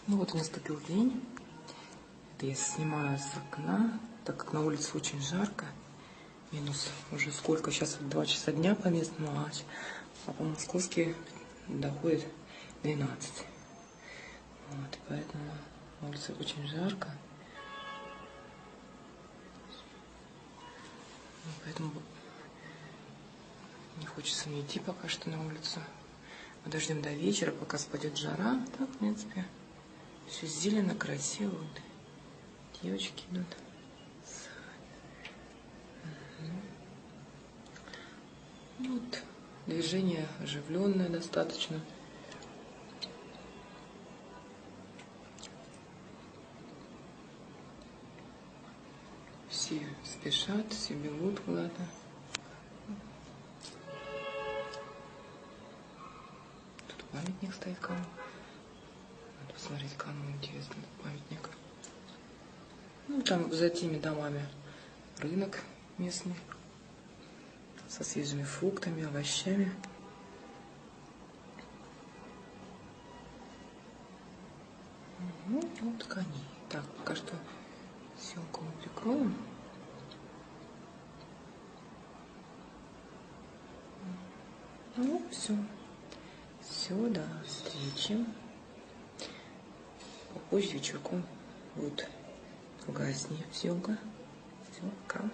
Ну вот и наступил день. Это я снимаю с окна, так как на улице очень жарко. Минус уже сколько? Сейчас 2 часа дня по местному, а по-московски доходит 12. Вот, и поэтому на улице очень жарко. Поэтому не хочется мне идти пока что на улицу. Подождем до вечера, пока спадет жара. Так, в принципе, все зелено, красиво. Вот. Девочки идут. Вот. Движение оживленное достаточно. Все спешат, все бегут куда-то. Тут памятник стоит кому. Надо посмотреть, кому интересно этот памятник. Ну, там за теми домами рынок местный. Со свежими фруктами, овощами. Вот кони. Так, пока что съемку мы прикроем. Ну, все. Все, до встречи. Попозже вечерком будет погаснее съемка. Все, пока.